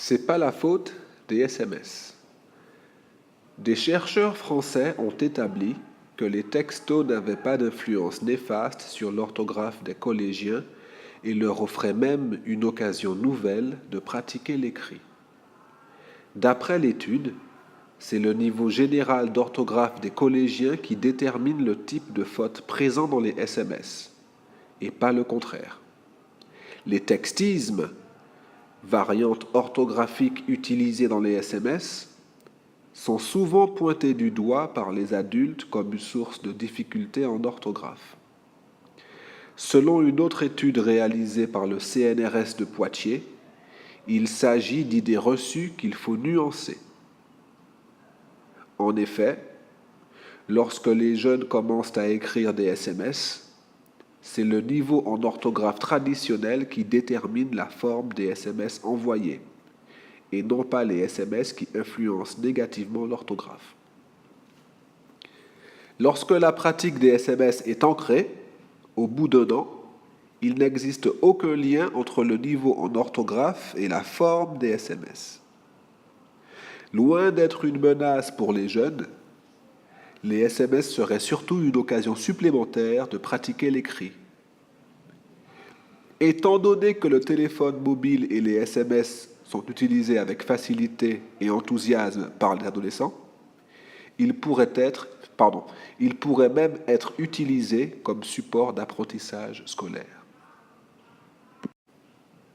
C'est pas la faute des SMS. Des chercheurs français ont établi que les textos n'avaient pas d'influence néfaste sur l'orthographe des collégiens et leur offraient même une occasion nouvelle de pratiquer l'écrit. D'après l'étude, c'est le niveau général d'orthographe des collégiens qui détermine le type de faute présent dans les SMS, et pas le contraire. Les textismes, variantes orthographiques utilisées dans les SMS, sont souvent pointés du doigt par les adultes comme une source de difficultés en orthographe. Selon une autre étude réalisée par le CNRS de Poitiers, il s'agit d'idées reçues qu'il faut nuancer. En effet, lorsque les jeunes commencent à écrire des SMS, c'est le niveau en orthographe traditionnel qui détermine la forme des SMS envoyés, et non pas les SMS qui influencent négativement l'orthographe. Lorsque la pratique des SMS est ancrée, au bout d'un an, il n'existe aucun lien entre le niveau en orthographe et la forme des SMS. Loin d'être une menace pour les jeunes, les SMS seraient surtout une occasion supplémentaire de pratiquer l'écrit. Étant donné que le téléphone mobile et les SMS sont utilisés avec facilité et enthousiasme par les adolescents, ils pourraient même être utilisés comme support d'apprentissage scolaire.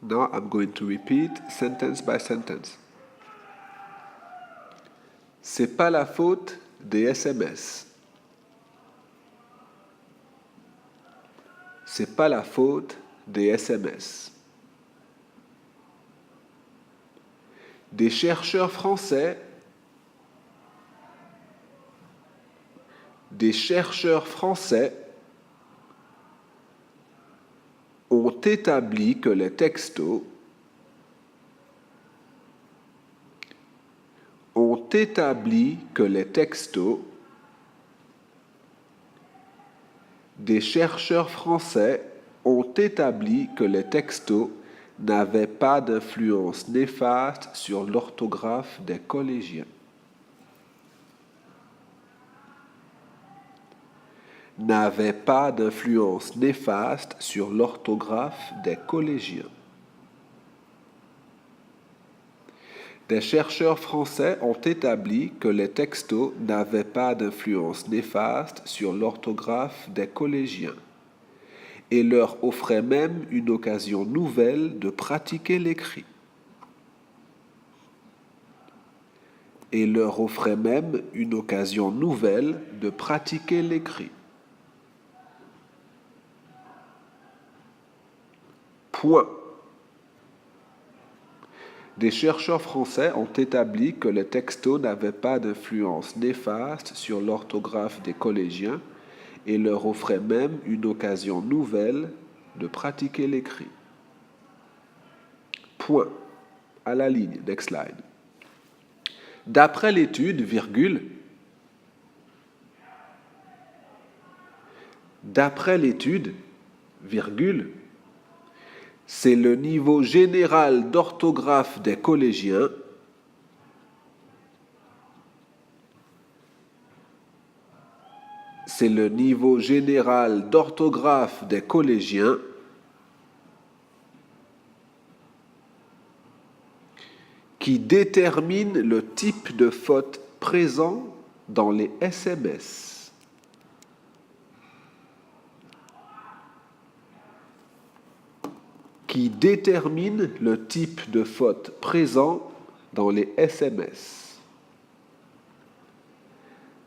Now I'm going to repeat sentence by sentence. C'est pas la faute des SMS. C'est pas la faute des SMS. Des chercheurs français ont établi que les textos n'avaient pas d'influence néfaste sur l'orthographe des collégiens. N'avaient pas d'influence néfaste sur l'orthographe des collégiens. Des chercheurs français ont établi que les textos n'avaient pas d'influence néfaste sur l'orthographe des collégiens et leur offraient même une occasion nouvelle de pratiquer l'écrit. Point. Des chercheurs français ont établi que les textos n'avaient pas d'influence néfaste sur l'orthographe des collégiens et leur offraient même une occasion nouvelle de pratiquer l'écrit. Point. À la ligne, next slide. D'après l'étude, c'est le niveau général d'orthographe des collégiens qui détermine le type de faute présent dans les SMS.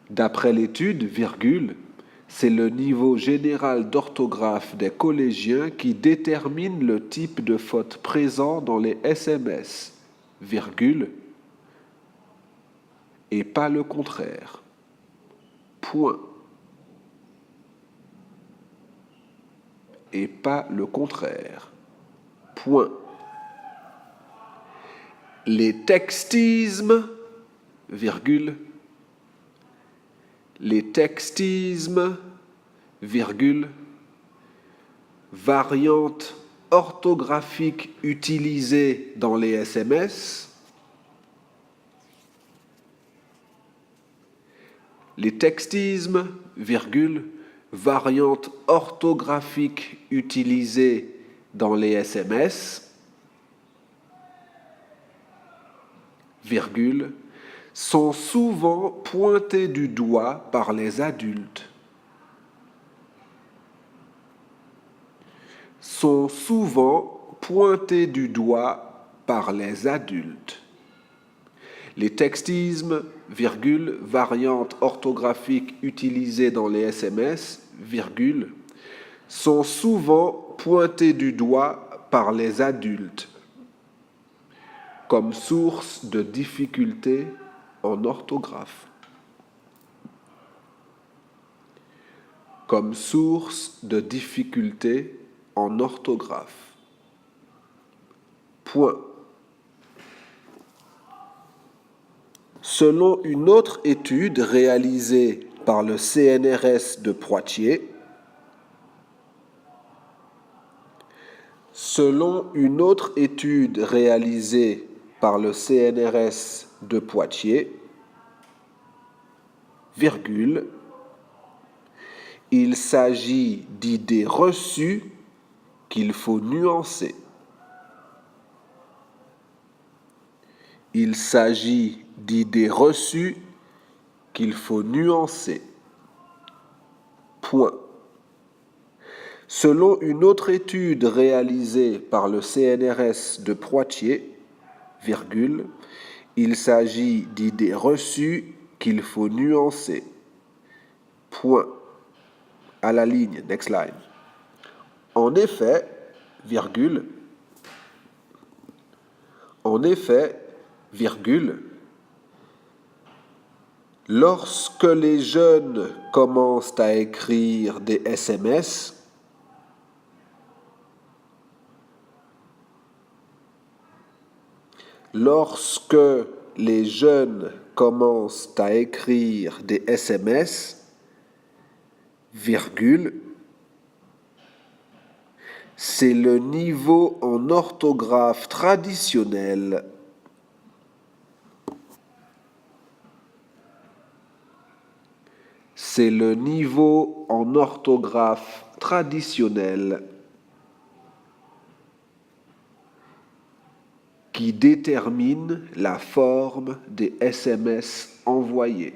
D'après l'étude, c'est le niveau général d'orthographe des collégiens qui détermine le type de faute présent dans les SMS, et pas le contraire. Point. Et pas le contraire. Point. Les textismes, variantes orthographiques utilisées dans les SMS, Les textismes, virgule, variantes orthographiques utilisées dans les SMS, virgule, sont souvent pointés du doigt par les adultes. Sont souvent pointés du doigt par les adultes. Les textismes, virgule, variantes orthographiques utilisées dans les SMS, virgule, sont souvent pointés du doigt par les adultes comme source de difficultés en orthographe. Comme source de difficultés en orthographe. Point. Selon une autre étude réalisée par le CNRS de Poitiers, selon une autre étude réalisée par le CNRS de Poitiers, virgule, il s'agit d'idées reçues qu'il faut nuancer. Il s'agit d'idées reçues qu'il faut nuancer. Point. Selon une autre étude réalisée par le CNRS de Poitiers, virgule, il s'agit d'idées reçues qu'il faut nuancer. Point. À la ligne, next line. En effet, virgule, lorsque les jeunes commencent à écrire des SMS, lorsque les jeunes commencent à écrire des SMS, virgule, c'est le niveau en orthographe traditionnel. C'est le niveau en orthographe traditionnel qui détermine la forme des SMS envoyés.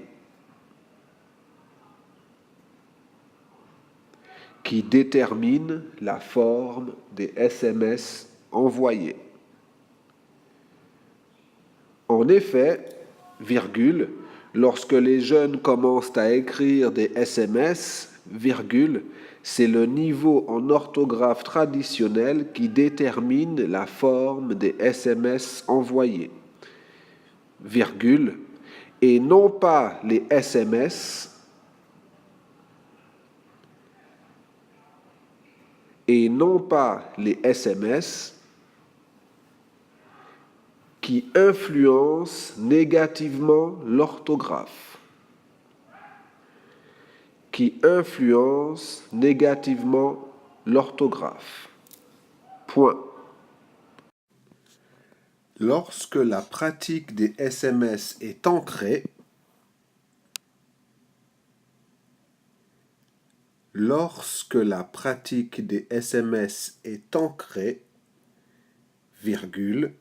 Qui détermine la forme des SMS envoyés. En effet, virgule, lorsque les jeunes commencent à écrire des SMS, virgule, c'est le niveau en orthographe traditionnel qui détermine la forme des SMS envoyés, virgule, et non pas les SMS qui influencent négativement l'orthographe. Qui influencent négativement l'orthographe. Point. Lorsque la pratique des SMS est ancrée, virgule,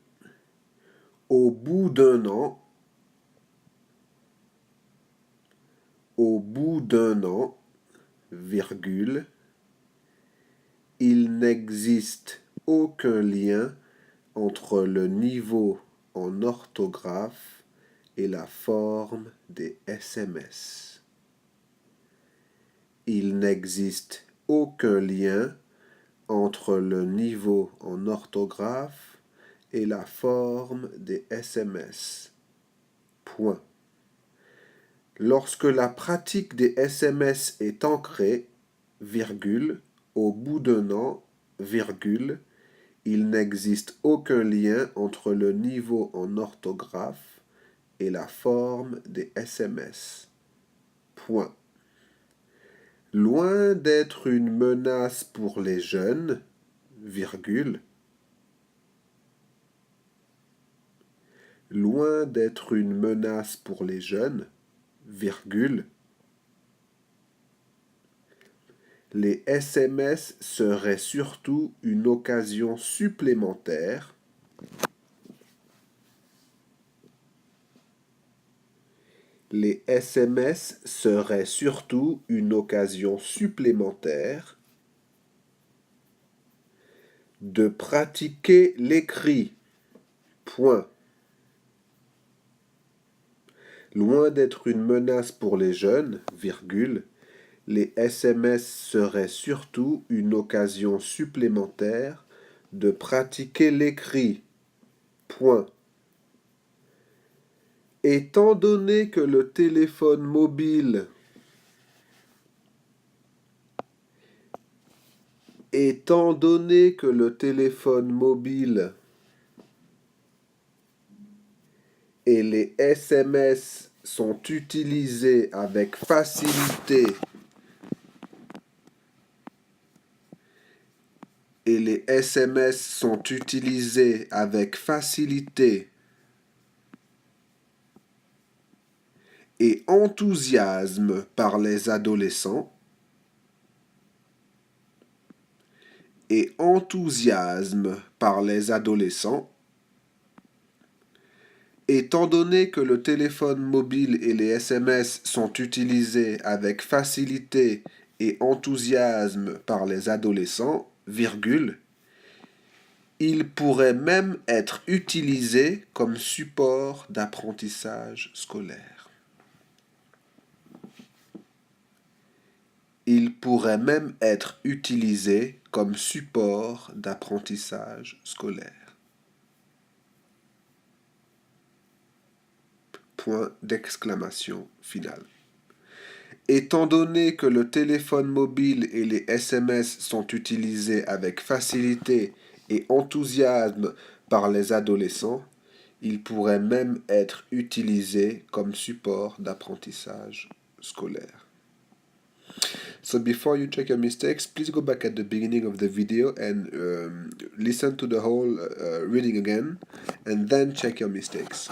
au bout d'un an, virgule, il n'existe aucun lien entre le niveau en orthographe et la forme des SMS. Il n'existe aucun lien entre le niveau en orthographe et la forme des SMS. Point. Lorsque la pratique des SMS est ancrée, virgule, au bout d'un an, virgule, il n'existe aucun lien entre le niveau en orthographe et la forme des SMS. Point. Loin d'être une menace pour les jeunes, virgule, loin d'être une menace pour les jeunes, virgule, Les SMS seraient surtout une occasion supplémentaire. Les SMS seraient surtout une occasion supplémentaire de pratiquer l'écrit. Point. Loin d'être une menace pour les jeunes, virgule, les SMS seraient surtout une occasion supplémentaire de pratiquer l'écrit. Point. Étant donné que le téléphone mobile et les SMS sont utilisés avec facilité et enthousiasme par les adolescents, étant donné que le téléphone mobile et les SMS sont utilisés avec facilité et enthousiasme par les adolescents, virgule, ils pourraient même être utilisés comme support d'apprentissage scolaire. Ils pourraient même être utilisés comme support d'apprentissage scolaire. Point d'exclamation final. Étant donné que le téléphone mobile et les SMS sont utilisés avec facilité et enthousiasme par les adolescents, ils pourraient même être utilisés comme support d'apprentissage scolaire. So before you check your mistakes, please go back at the beginning of the video and listen to the whole reading again, and then check your mistakes.